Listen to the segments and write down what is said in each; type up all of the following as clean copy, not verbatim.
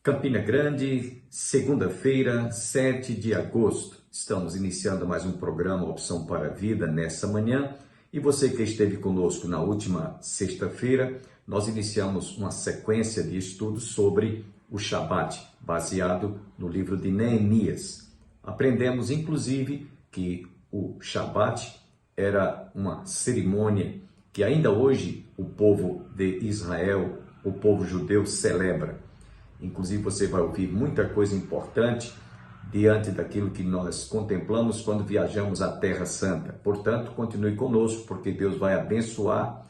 Campina Grande, segunda-feira, 7 de agosto. Estamos iniciando mais um programa Opção para a Vida nessa manhã. E você que esteve conosco na última sexta-feira, nós iniciamos uma sequência de estudos sobre o Shabat, baseado no livro de Neemias. Aprendemos, inclusive, que o Shabat era uma cerimônia que ainda hoje o povo de Israel, o povo judeu, celebra. Inclusive você vai ouvir muita coisa importante diante daquilo que nós contemplamos quando viajamos à Terra Santa. Portanto, continue conosco, porque Deus vai abençoar,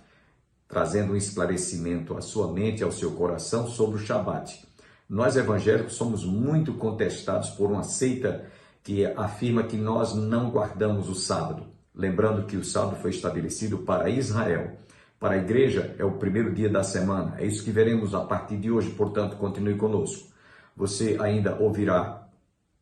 trazendo um esclarecimento à sua mente, ao seu coração sobre o Shabat. Nós evangélicos somos muito contestados por uma seita que afirma que nós não guardamos o sábado. Lembrando que o sábado foi estabelecido para Israel. Para a igreja é o primeiro dia da semana. É isso que veremos a partir de hoje, portanto, continue conosco. Você ainda ouvirá,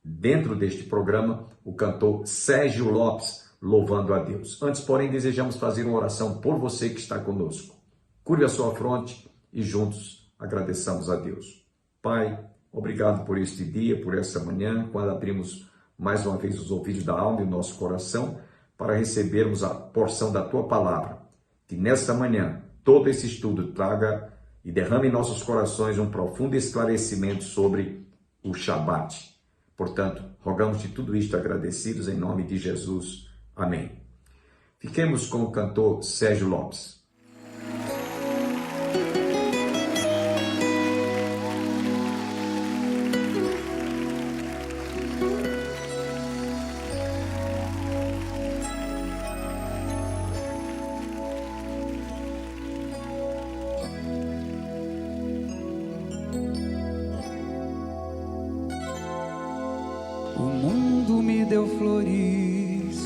dentro deste programa, o cantor Sérgio Lopes louvando a Deus. Antes, porém, desejamos fazer uma oração por você que está conosco. Curve a sua fronte e juntos agradeçamos a Deus. Pai, obrigado por este dia, por essa manhã, quando abrimos mais uma vez os ouvidos da alma e o nosso coração para recebermos a porção da Tua Palavra. Que nesta manhã todo esse estudo traga e derrame em nossos corações um profundo esclarecimento sobre o Shabat. Portanto, rogamos de tudo isto agradecidos em nome de Jesus. Amém. Fiquemos com o cantor Sérgio Lopes. O mundo me deu flores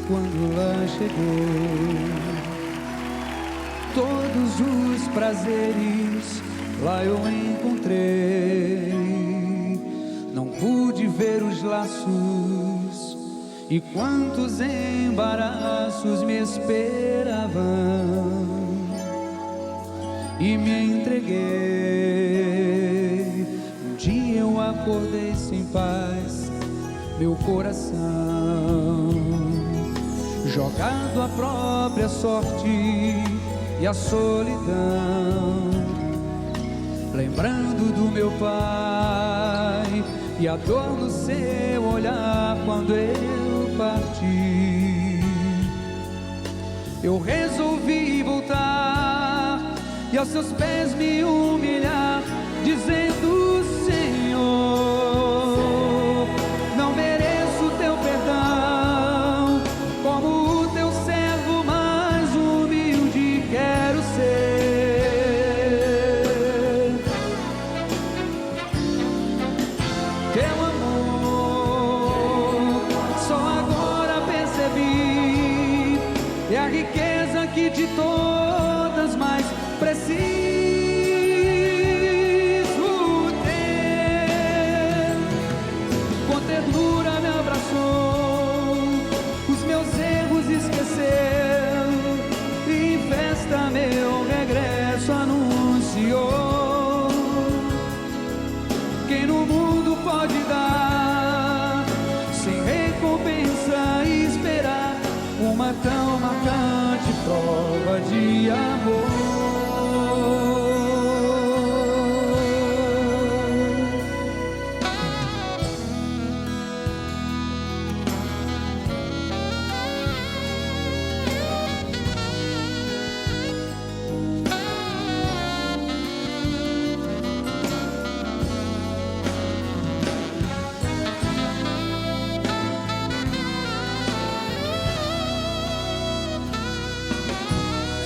quando lá chegou. Todos os prazeres lá eu encontrei. Não pude ver os laços e quantos embaraços me esperavam. E me entreguei. Um dia eu acordei sem paz, meu coração jogado à própria sorte e à solidão, lembrando do meu pai e a dor no seu olhar quando eu parti. Eu resolvi voltar e aos seus pés me humilhar, dizendo: Senhor, não mereço teu perdão, como o teu servo mais humilde quero ser. Teu amor só agora percebi, é a riqueza que de todas mais preciso. Ternura me abraçou, os meus erros esqueceu, e em festa meu regresso anunciou. Quem no mundo pode dar sem recompensa e esperar uma tão marcante prova de amor?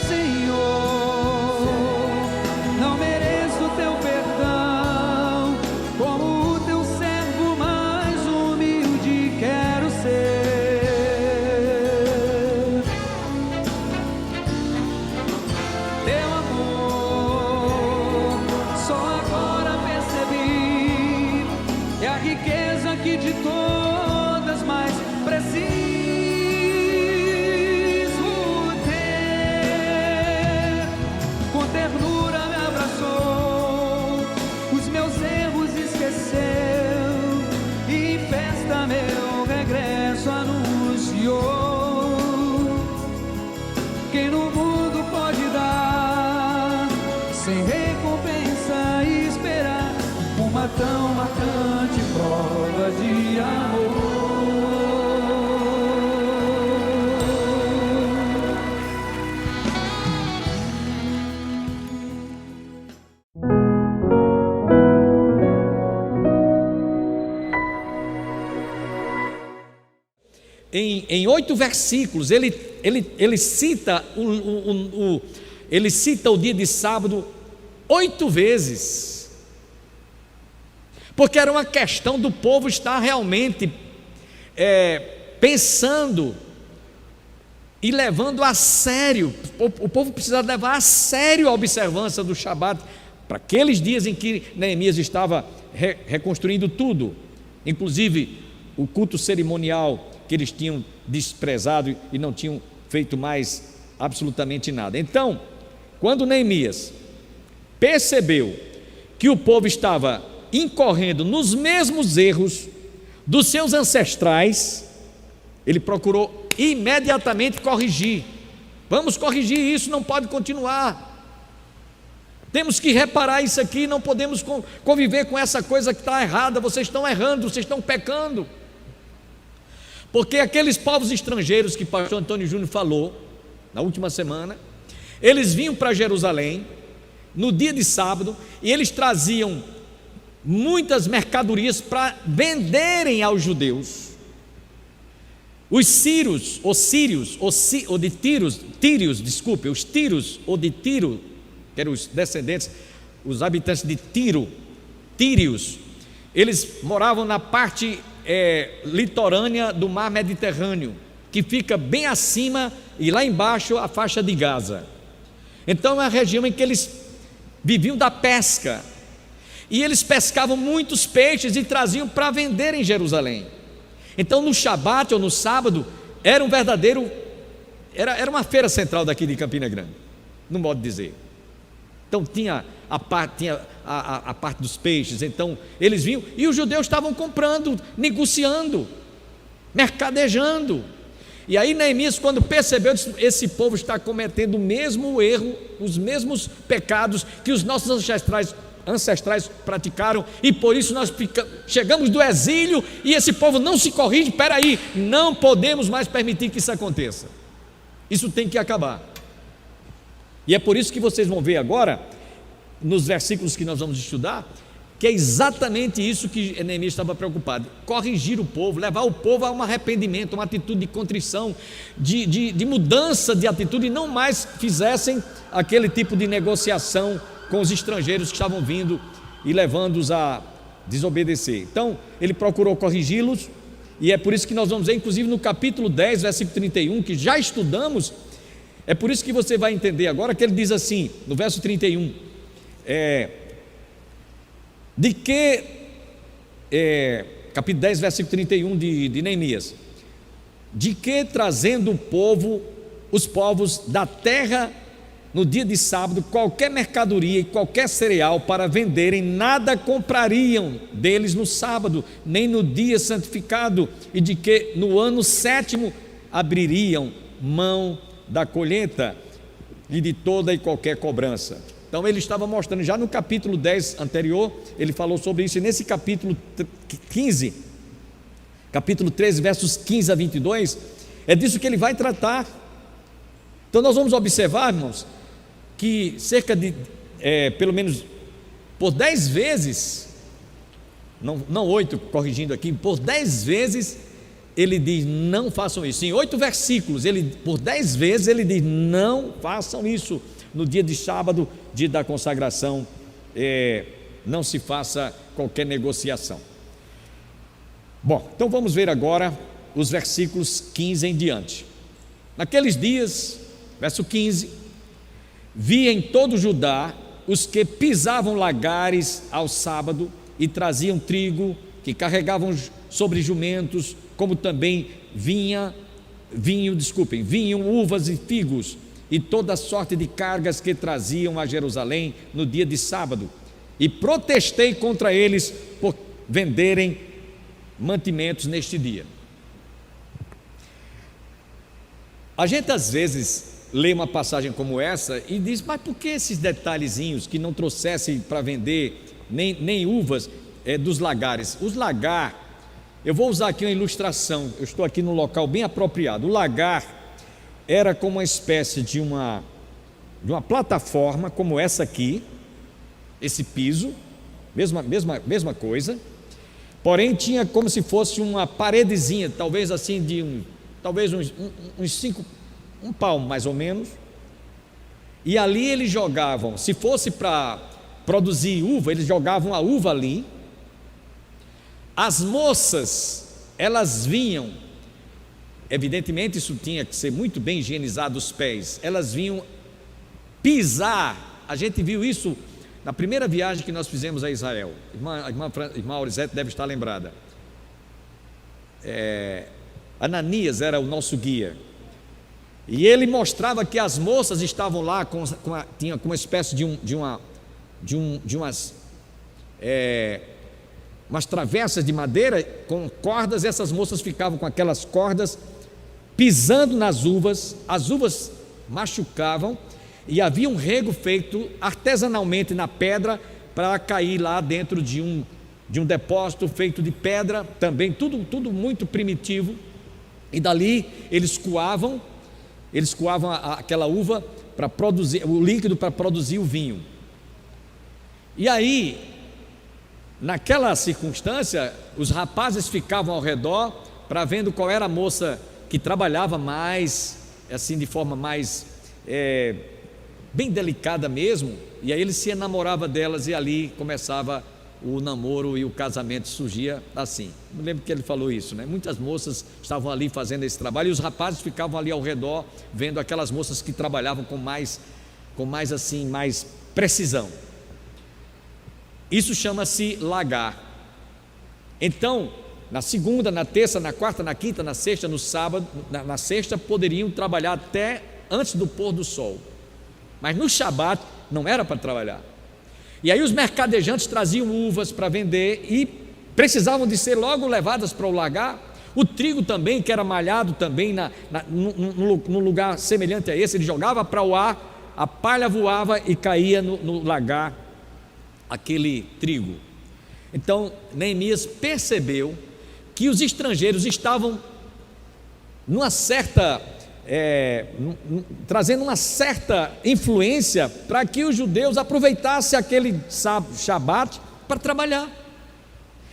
Senhor, em 8 versículos, ele cita ele cita o dia de sábado 8 vezes, porque era uma questão do povo estar realmente pensando e levando a sério. O povo precisava levar a sério a observância do Shabat para aqueles dias em que Neemias estava reconstruindo tudo, inclusive o culto cerimonial que eles tinham desprezado e não tinham feito mais absolutamente nada. Então, quando Neemias percebeu que o povo estava incorrendo nos mesmos erros dos seus ancestrais, ele procurou imediatamente corrigir. Vamos corrigir isso, não pode continuar. Temos que reparar isso aqui, não podemos conviver com essa coisa que está errada. Vocês estão errando, vocês estão pecando. Porque aqueles povos estrangeiros que o pastor Antônio Júnior falou na última semana, eles vinham para Jerusalém no dia de sábado e eles traziam muitas mercadorias para venderem aos judeus. Os sírios, os tírios ou de Tiro, que eram os descendentes, os habitantes de tírios, eles moravam na parte litorânea do mar Mediterrâneo, que fica bem acima e lá embaixo a faixa de Gaza. Então é uma região em que eles viviam da pesca, e eles pescavam muitos peixes e traziam para vender em Jerusalém. Então no Shabat ou no sábado era era uma feira central daqui de Campina Grande, no modo de dizer. Então tinha a parte dos peixes. Então eles vinham e os judeus estavam comprando, negociando, mercadejando. E aí Neemias, quando percebeu, disse: esse povo está cometendo o mesmo erro, os mesmos pecados que os nossos ancestrais praticaram, e por isso nós chegamos do exílio e esse povo não se corrige. Espera aí, não podemos mais permitir que isso aconteça, isso tem que acabar. E é por isso que vocês vão ver agora, nos versículos que nós vamos estudar, que é exatamente isso que Neemias estava preocupado: corrigir o povo, levar o povo a um arrependimento, uma atitude de contrição, de mudança de atitude, e não mais fizessem aquele tipo de negociação com os estrangeiros que estavam vindo e levando-os a desobedecer. Então ele procurou corrigi-los, e é por isso que nós vamos ver, inclusive no capítulo 10, versículo 31, que já estudamos. É por isso que você vai entender agora que ele diz assim, no verso 31, capítulo 10, versículo 31 de Neemias: de que trazendo os povos da terra no dia de sábado qualquer mercadoria e qualquer cereal para venderem, nada comprariam deles no sábado, nem no dia santificado, e de que no ano 7º abririam mão da colheita e de toda e qualquer cobrança. Então ele estava mostrando, já no capítulo 10 anterior, ele falou sobre isso, e nesse capítulo 15, capítulo 13, versos 15 a 22, é disso que ele vai tratar. Então nós vamos observar, irmãos, que cerca de, pelo menos por 10 vezes, não 8, corrigindo aqui, por 10 vezes ele diz: não façam isso. Em 8 versículos, por 10 vezes ele diz: não façam isso. No dia de sábado, dia da consagração, não se faça qualquer negociação. Bom, então vamos ver agora os versículos 15 em diante. Naqueles dias, verso 15: vi em todo Judá os que pisavam lagares ao sábado e traziam trigo, que carregavam sobre jumentos, como também vinho, uvas e figos, e toda sorte de cargas que traziam a Jerusalém no dia de sábado, e protestei contra eles por venderem mantimentos neste dia. A gente às vezes lê uma passagem como essa e diz: mas por que esses detalhezinhos que não trouxessem para vender nem uvas dos lagares? Os lagar, eu vou usar aqui uma ilustração, eu estou aqui num local bem apropriado. O lagar era como uma espécie de uma plataforma como essa aqui, esse piso, mesma coisa, porém tinha como se fosse uma paredezinha, talvez assim de talvez uns 5, um palmo mais ou menos, e ali eles jogavam, se fosse para produzir uva, eles jogavam a uva ali. As moças, elas vinham, evidentemente isso tinha que ser muito bem higienizado os pés, elas vinham pisar. A gente viu isso na primeira viagem que nós fizemos a Israel. A irmã Aurisete deve estar lembrada. Ananias era o nosso guia, e ele mostrava que as moças estavam lá tinha uma espécie de umas travessas de madeira com cordas. Essas moças ficavam com aquelas cordas pisando nas uvas, as uvas machucavam, e havia um rego feito artesanalmente na pedra para cair lá dentro de um depósito feito de pedra também, tudo muito primitivo, e dali eles coavam aquela uva para produzir o líquido, para produzir o vinho. E aí, naquela circunstância, os rapazes ficavam ao redor para vendo qual era a moça que trabalhava mais, assim, de forma mais bem delicada mesmo, e aí ele se enamorava delas, e ali começava o namoro, e o casamento surgia assim. Me lembro que ele falou isso, né? Muitas moças estavam ali fazendo esse trabalho, e os rapazes ficavam ali ao redor vendo aquelas moças que trabalhavam com mais precisão. Isso chama-se lagar. Então, na segunda, na terça, na quarta, na quinta, na sexta, no sábado, na sexta poderiam trabalhar até antes do pôr do sol, mas no Shabat não era para trabalhar. E aí os mercadejantes traziam uvas para vender e precisavam de ser logo levadas para o lagar. O trigo também, que era malhado também num lugar semelhante a esse, ele jogava para o ar, a palha voava e caía no lagar aquele trigo. Então Neemias percebeu que os estrangeiros estavam trazendo uma certa influência para que os judeus aproveitassem aquele Shabat para trabalhar.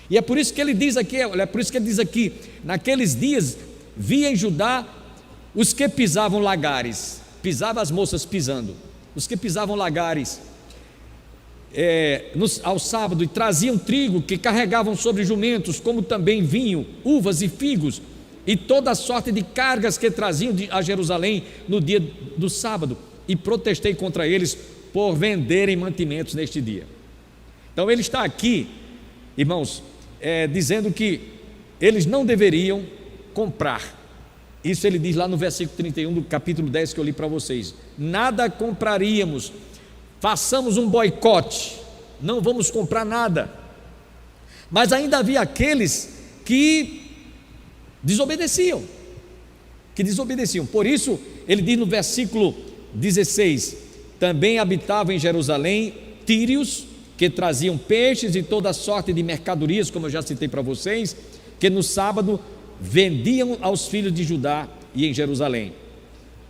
E é por isso que ele diz aqui, naqueles dias via em Judá os que pisavam lagares, pisava as moças pisando, os que pisavam lagares ao sábado, e traziam trigo que carregavam sobre jumentos, como também vinho, uvas e figos, e toda sorte de cargas que traziam a Jerusalém no dia do sábado, e protestei contra eles por venderem mantimentos neste dia. Então ele está aqui, irmãos, dizendo que eles não deveriam comprar. Isso ele diz lá no versículo 31 do capítulo 10 que eu li para vocês: nada compraríamos, façamos um boicote, não vamos comprar nada. Mas ainda havia aqueles que desobedeciam. Por isso ele diz no versículo 16: também habitavam em Jerusalém tírios que traziam peixes e toda sorte de mercadorias, como eu já citei para vocês, que no sábado vendiam aos filhos de Judá e em Jerusalém.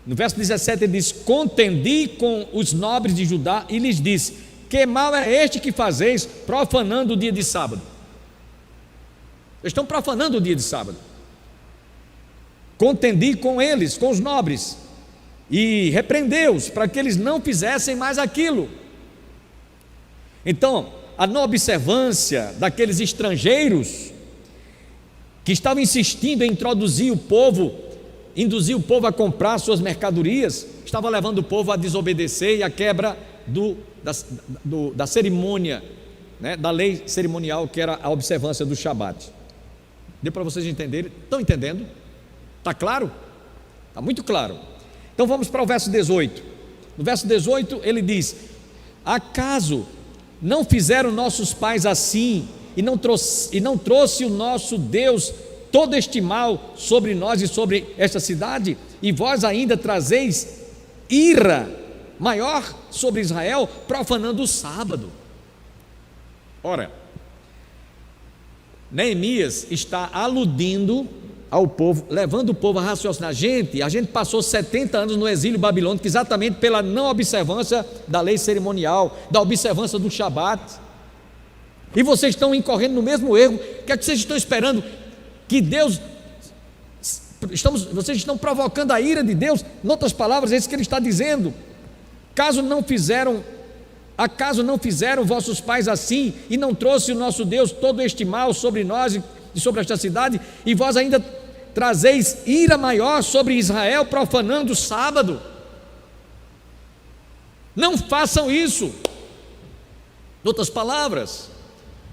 No verso 17 ele diz: contendi com os nobres de Judá e lhes disse: que mal é este que fazeis, profanando o dia de sábado? Eles estão profanando o dia de sábado. Contendi com eles, com os nobres, e repreendeu-os para que eles não fizessem mais aquilo. Então, a não observância daqueles estrangeiros que estavam insistindo em induzir o povo a comprar suas mercadorias, estava levando o povo a desobedecer e a quebra da cerimônia, né, da lei cerimonial, que era a observância do Shabat. Deu para vocês entenderem? Estão entendendo? Está claro? Está muito claro. Então vamos para o verso 18. No verso 18 ele diz: acaso não fizeram nossos pais assim, e não trouxe o nosso Deus todo este mal sobre nós e sobre esta cidade? E vós ainda trazeis ira maior sobre Israel, profanando o sábado. Ora, Neemias está aludindo ao povo, levando o povo a raciocinar. A gente passou 70 anos no exílio babilônico exatamente pela não observância da lei cerimonial, da observância do Shabat, e vocês estão incorrendo no mesmo erro. O que é que vocês estão esperando? Que Deus vocês estão provocando a ira de Deus. Em outras palavras, é isso que ele está dizendo. Acaso não fizeram vossos pais assim, e não trouxe o nosso Deus todo este mal sobre nós e sobre esta cidade, e vós ainda trazeis ira maior sobre Israel, profanando o sábado? Não façam isso. Em outras palavras,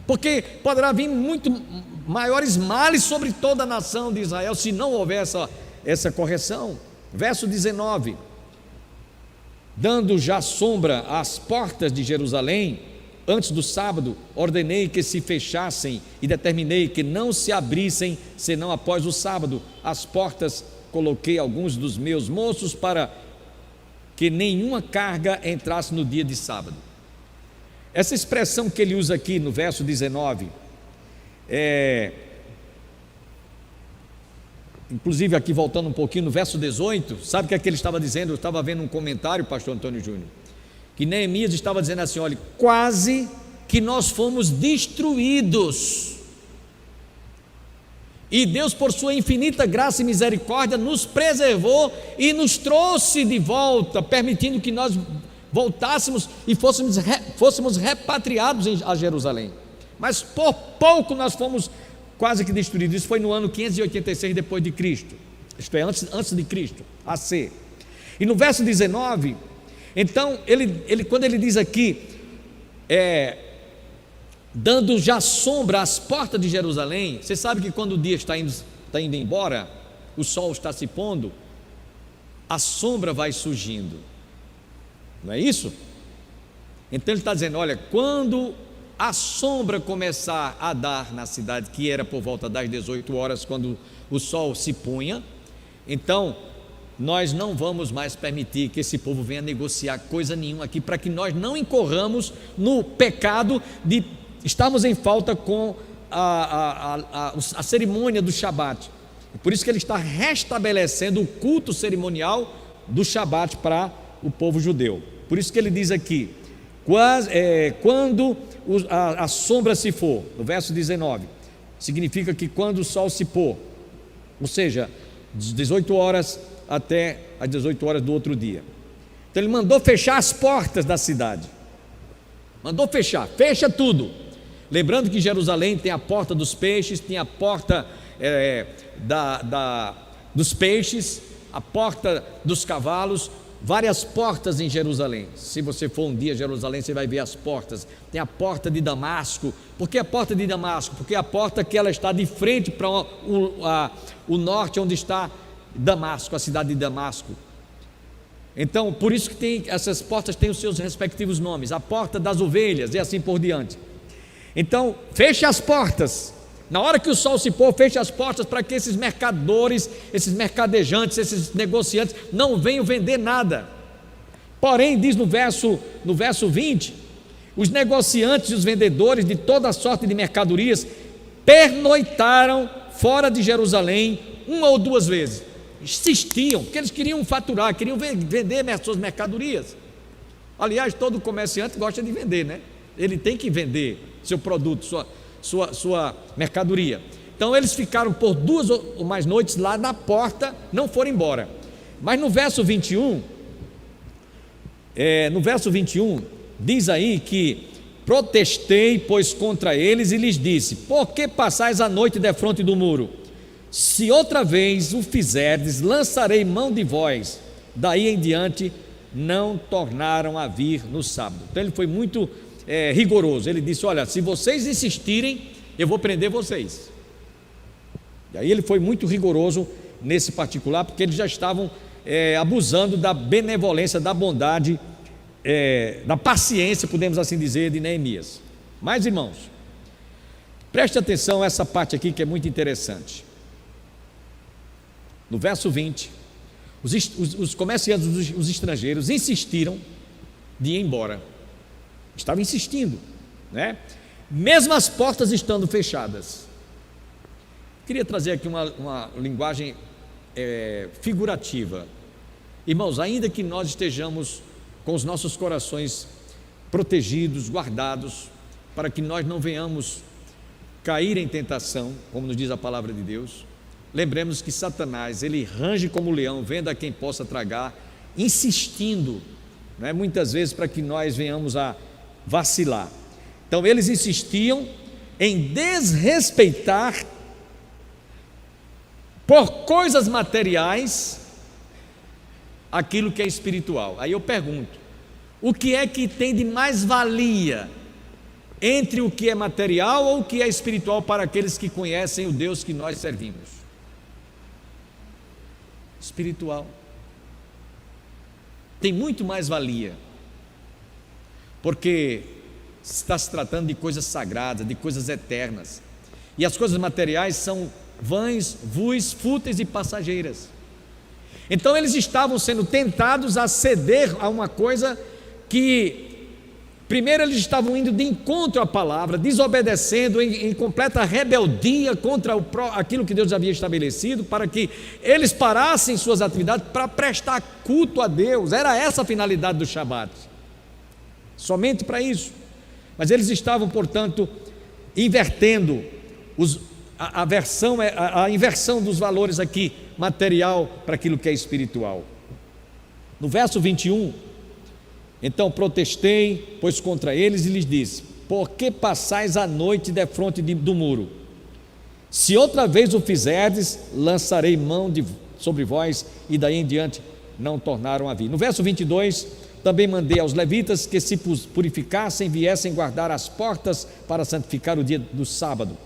porque poderá vir muito maiores males sobre toda a nação de Israel se não houver essa correção. Verso 19: dando já sombra às portas de Jerusalém, antes do sábado, ordenei que se fechassem e determinei que não se abrissem senão após o sábado. As portas coloquei alguns dos meus moços para que nenhuma carga entrasse no dia de sábado. Essa expressão que ele usa aqui no verso 19, inclusive aqui voltando um pouquinho no verso 18, sabe o que é que ele estava dizendo? Eu estava vendo um comentário, pastor Antônio Júnior, que Neemias estava dizendo assim: olha, quase que nós fomos destruídos, e Deus, por sua infinita graça e misericórdia, nos preservou e nos trouxe de volta, permitindo que nós voltássemos e fôssemos repatriados a Jerusalém. Mas por pouco nós fomos quase que destruídos. Isso foi no ano 586 depois de Cristo, isto é, antes de Cristo, AC. E no verso 19, então, quando ele diz aqui, dando já sombra às portas de Jerusalém, você sabe que quando o dia está indo embora, o sol está se pondo, a sombra vai surgindo, não é isso? Então ele está dizendo: olha, quando a sombra começar a dar na cidade, que era por volta das 18 horas, quando o sol se punha, então nós não vamos mais permitir que esse povo venha negociar coisa nenhuma aqui, para que nós não incorramos no pecado de estarmos em falta com a cerimônia do Shabat. Por isso que ele está restabelecendo o culto cerimonial do Shabat para o povo judeu. Por isso que ele diz aqui, quando a sombra se for, no verso 19, significa que quando o sol se pôr, ou seja, das 18 horas até as 18 horas do outro dia. Então ele mandou fechar as portas da cidade, mandou fecha tudo. Lembrando que Jerusalém tem a porta dos peixes, tem a porta dos peixes, a porta dos cavalos, várias portas em Jerusalém. Se você for um dia a Jerusalém, você vai ver as portas. Tem a porta de Damasco. Por que a porta de Damasco? Porque é a porta que ela está de frente para o norte, onde está Damasco, a cidade de Damasco. Então, por isso que essas portas têm os seus respectivos nomes, a porta das ovelhas e assim por diante. Então, feche as portas. Na hora que o sol se pôr, feche as portas para que esses mercadores, esses mercadejantes, esses negociantes não venham vender nada. Porém, diz no verso 20, os negociantes e os vendedores de toda sorte de mercadorias pernoitaram fora de Jerusalém uma ou duas vezes. Insistiam, porque eles queriam faturar, queriam vender suas mercadorias. Aliás, todo comerciante gosta de vender, né? Ele tem que vender seu produto, sua mercadoria. Então eles ficaram por 2 ou mais noites lá na porta, não foram embora. Mas no verso 21, diz aí que protestei, pois, contra eles e lhes disse: por que passais a noite defronte do muro? Se outra vez o fizerdes, lançarei mão de vós. Daí em diante não tornaram a vir no sábado. Então ele foi muito rigoroso. Ele disse: olha, se vocês insistirem, eu vou prender vocês. E aí ele foi muito rigoroso nesse particular, porque eles já estavam abusando da benevolência, da bondade, da paciência, podemos assim dizer, de Neemias. Mas, irmãos, preste atenção a essa parte aqui que é muito interessante. No verso 20, os comerciantes, os estrangeiros, insistiram de ir embora. Estavam insistindo, né? Mesmo as portas estando fechadas. Queria trazer aqui uma linguagem figurativa. Irmãos, ainda que nós estejamos com os nossos corações protegidos, guardados, para que nós não venhamos cair em tentação, como nos diz a palavra de Deus, lembremos que Satanás, ele range como leão, vendo a quem possa tragar, insistindo, né, muitas vezes para que nós venhamos a vacilar. Então eles insistiam em desrespeitar por coisas materiais aquilo que é espiritual. Aí eu pergunto, o que é que tem de mais valia entre o que é material ou o que é espiritual para aqueles que conhecem o Deus que nós servimos? Espiritual. Tem muito mais valia, porque está se tratando de coisas sagradas, de coisas eternas, e as coisas materiais são vãs, vuis, fúteis e passageiras. Então eles estavam sendo tentados a ceder a uma coisa que, primeiro, eles estavam indo de encontro à palavra, desobedecendo em completa rebeldia contra aquilo que Deus havia estabelecido, para que eles parassem suas atividades para prestar culto a Deus. Era essa a finalidade do Shabat, somente para isso. Mas eles estavam, portanto, invertendo a inversão dos valores aqui, material para aquilo que é espiritual. No verso 21, então protestei, pois contra eles, e lhes disse: por que passais a noite defronte do muro? Se outra vez o fizerdes, lançarei mão sobre vós, e daí em diante não tornaram a vir. No verso 22, também mandei aos levitas que se purificassem, viessem guardar as portas para santificar o dia do sábado.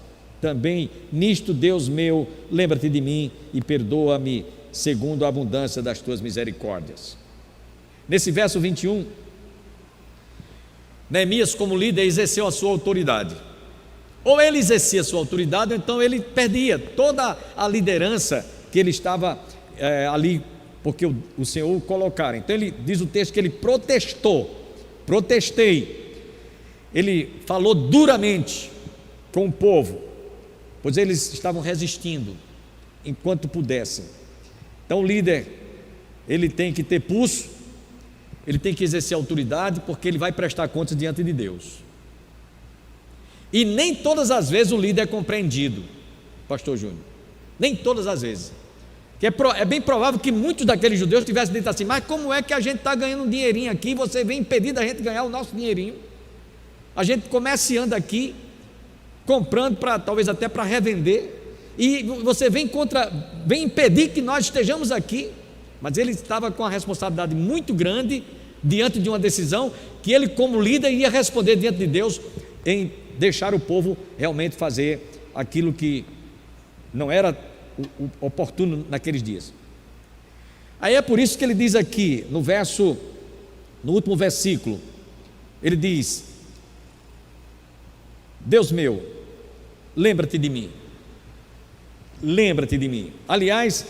Também nisto, Deus meu, lembra-te de mim e perdoa-me segundo a abundância das tuas misericórdias. Nesse verso 21, Neemias, como líder, exerceu a sua autoridade. Ou ele exercia a sua autoridade, ou então ele perdia toda a liderança que ele estava ali, porque o Senhor o colocara. Então ele diz o texto que ele protestei, ele falou duramente com o povo, pois eles estavam resistindo enquanto pudessem. Então o líder, ele tem que ter pulso, ele tem que exercer autoridade, porque ele vai prestar contas diante de Deus. E nem todas as vezes o líder é compreendido, pastor Júnior, nem todas as vezes. É bem provável que muitos daqueles judeus tivessem dito assim: mas como é que a gente está ganhando um dinheirinho aqui, você vem impedir da gente ganhar o nosso dinheirinho? A gente comerciando aqui, comprando talvez até para revender, e você vem impedir que nós estejamos aqui. Mas ele estava com a responsabilidade muito grande diante de uma decisão que ele, como líder, ia responder diante de Deus em deixar o povo realmente fazer aquilo que não era oportuno naqueles dias. Aí é por isso que ele diz aqui no último versículo, ele diz: Deus meu, lembra-te de mim, lembra-te de mim. Aliás,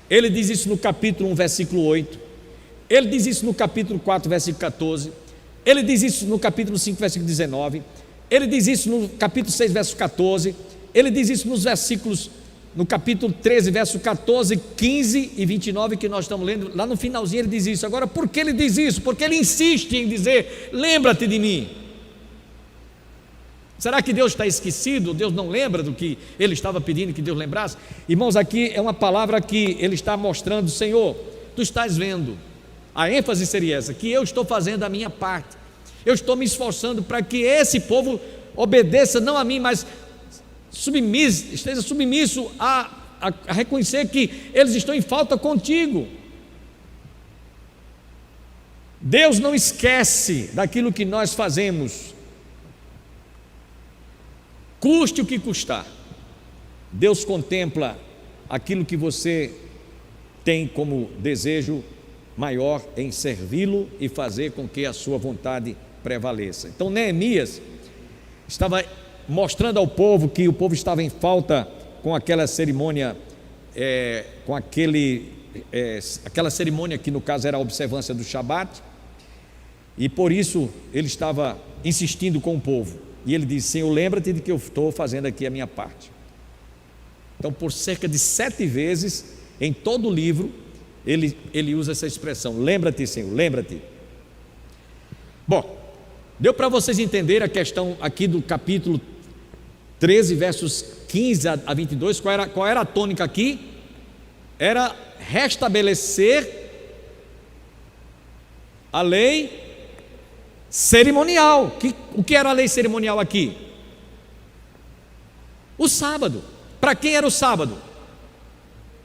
ele diz isso no capítulo 1, versículo 8, ele diz isso no capítulo 4, versículo 14, ele diz isso no capítulo 5, versículo 19, ele diz isso no capítulo 6, verso 14, ele diz isso no capítulo 13, verso 14, 15 e 29, que nós estamos lendo, lá no finalzinho ele diz isso. Agora, por que ele diz isso? Porque ele insiste em dizer: lembra-te de mim. Será que Deus está esquecido? Deus não lembra do que ele estava pedindo que Deus lembrasse? Irmãos, aqui é uma palavra que ele está mostrando: Senhor, tu estás vendo, a ênfase seria essa, que eu estou fazendo a minha parte, eu estou me esforçando para que esse povo obedeça não a mim, mas esteja submisso a reconhecer que eles estão em falta contigo. Deus não esquece daquilo que nós fazemos, custe o que custar. Deus contempla aquilo que você tem como desejo maior em servi-lo e fazer com que a sua vontade prevaleça. Então Neemias estava mostrando ao povo que o povo estava em falta com aquela cerimônia, aquela cerimônia que no caso era a observância do Shabat, e por isso ele estava insistindo com o povo, e ele disse: Senhor, lembra-te de que eu estou fazendo aqui a minha parte. Então, por cerca de 7 vezes em todo o livro ele usa essa expressão: lembra-te, Senhor, lembra-te. Bom, deu para vocês entenderem a questão aqui do capítulo 13, versos 15 a 22, qual era a tônica aqui? Era restabelecer a lei cerimonial. O que era a lei cerimonial aqui? O sábado. Para quem era o sábado?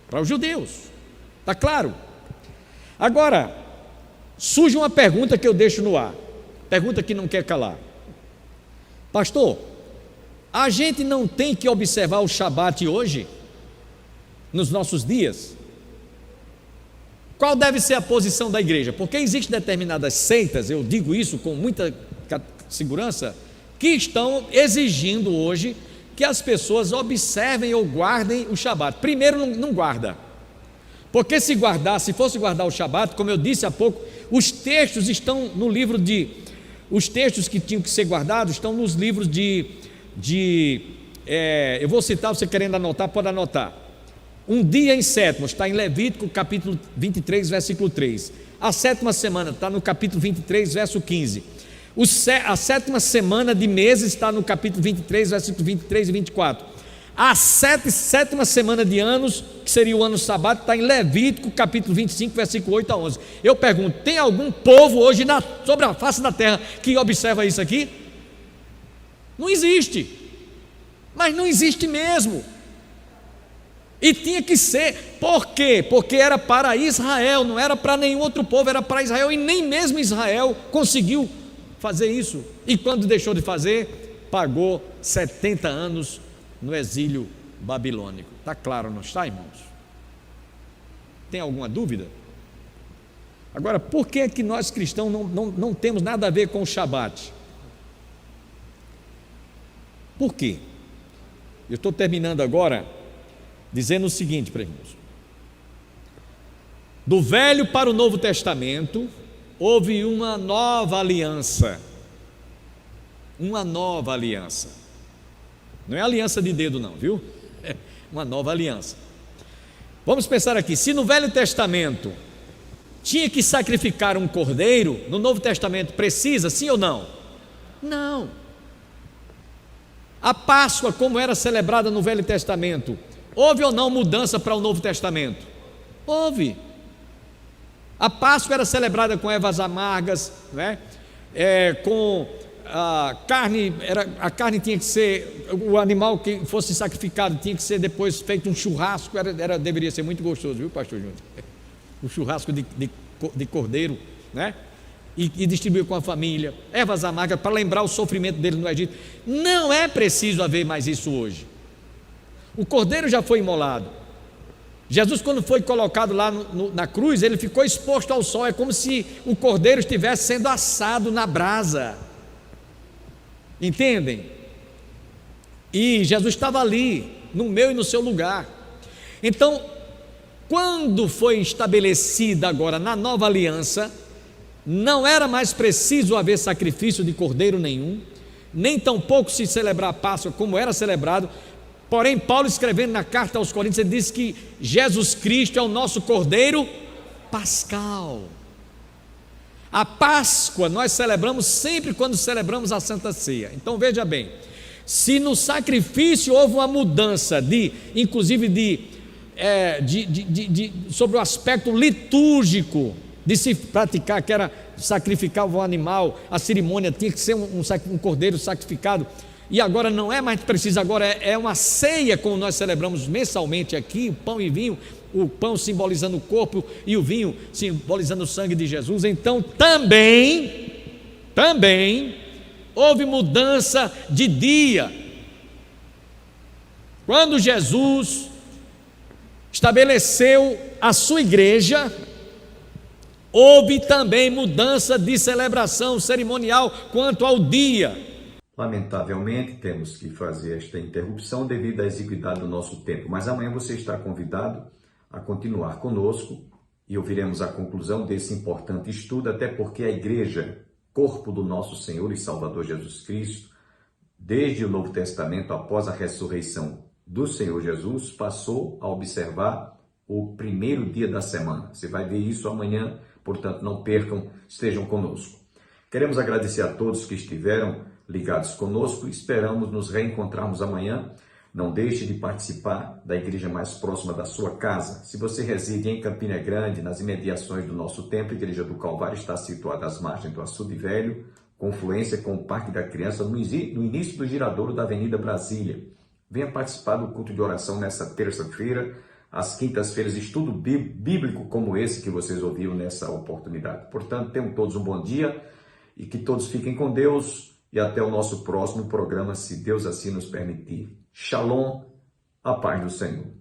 Para os judeus. Está claro? Agora, surge uma pergunta que eu deixo no ar. Pergunta que não quer calar. Pastor, a gente não tem que observar o Shabat hoje? Nos nossos dias? Qual deve ser a posição da igreja? Porque existem determinadas seitas, eu digo isso com muita segurança, que estão exigindo hoje que as pessoas observem ou guardem o Shabat. Primeiro, não guarda, porque se fosse guardar o Shabat, como eu disse há pouco, os textos estão no livro os textos que tinham que ser guardados estão nos livros eu vou citar, você querendo anotar, pode anotar. Um dia em sétimo, está em Levítico capítulo 23, versículo 3. A sétima semana está no capítulo 23, verso 15. A sétima semana de meses está no capítulo 23, versículo 23 e 24. A sétima semana de anos, que seria o ano sabático, está em Levítico capítulo 25, versículo 8 a 11. Eu pergunto, tem algum povo hoje sobre a face da terra que observa isso aqui? Não existe. Mas não existe mesmo. E tinha que ser. Por quê? Porque era para Israel, não era para nenhum outro povo, era para Israel, e nem mesmo Israel conseguiu fazer isso. E quando deixou de fazer, pagou 70 anos no exílio babilônico. Está claro, não está, irmãos? Tem alguma dúvida? Agora, por que é que nós cristãos não temos nada a ver com o Shabat? Por quê? Eu estou terminando agora dizendo o seguinte para irmãos: do Velho para o Novo Testamento houve uma nova aliança. Uma nova aliança. Não é aliança de dedo não, viu? É uma nova aliança. Vamos pensar aqui, se no Velho Testamento tinha que sacrificar um cordeiro, no Novo Testamento precisa, sim ou não? Não. A Páscoa, como era celebrada no Velho Testamento, houve ou não mudança para o Novo Testamento? Houve. A Páscoa era celebrada com ervas amargas, né? Com a carne tinha que ser, o animal que fosse sacrificado tinha que ser depois feito um churrasco, deveria ser muito gostoso, viu, pastor Júnior? O churrasco de cordeiro, né? E distribuir com a família, ervas amargas para lembrar o sofrimento dele no Egito. Não é preciso haver mais isso hoje. O cordeiro já foi imolado. Jesus, quando foi colocado lá na cruz, ele ficou exposto ao sol, é como se o cordeiro estivesse sendo assado na brasa. Entendem? E Jesus estava ali, no meu e no seu lugar. Então, quando foi estabelecida agora na nova aliança, não era mais preciso haver sacrifício de cordeiro nenhum, nem tampouco se celebrar a Páscoa como era celebrado. Porém, Paulo, escrevendo na carta aos Coríntios, ele diz que Jesus Cristo é o nosso cordeiro pascal. A Páscoa nós celebramos sempre quando celebramos a Santa Ceia. Então veja bem, se no sacrifício houve uma mudança inclusive sobre o aspecto litúrgico de se praticar, que era sacrificar o animal, a cerimônia tinha que ser um cordeiro sacrificado, e agora não é mais preciso, agora é uma ceia, como nós celebramos mensalmente aqui, o pão e vinho, o pão simbolizando o corpo e o vinho simbolizando o sangue de Jesus. Então também houve mudança de dia. Quando Jesus estabeleceu a sua igreja, houve também mudança de celebração cerimonial quanto ao dia. Lamentavelmente, temos que fazer esta interrupção devido à exiguidade do nosso tempo, mas amanhã você está convidado a continuar conosco e ouviremos a conclusão desse importante estudo, até porque a igreja, corpo do nosso Senhor e Salvador Jesus Cristo, desde o Novo Testamento, após a ressurreição do Senhor Jesus, passou a observar o primeiro dia da semana. Você vai ver isso amanhã, portanto não percam, estejam conosco. Queremos agradecer a todos que estiveram ligados conosco, esperamos nos reencontrarmos amanhã Não deixe de participar da igreja mais próxima da sua casa. Se você reside em Campina Grande, nas imediações do nosso templo, a Igreja do Calvário está situada às margens do Açude Velho, confluência com o Parque da Criança, no início do giradouro da Avenida Brasília. Venha participar do culto de oração nessa terça-feira, às quintas-feiras, estudo bíblico como esse que vocês ouviram nessa oportunidade. Portanto, tenham todos um bom dia e que todos fiquem com Deus e até o nosso próximo programa, se Deus assim nos permitir. Shalom, a paz do Senhor.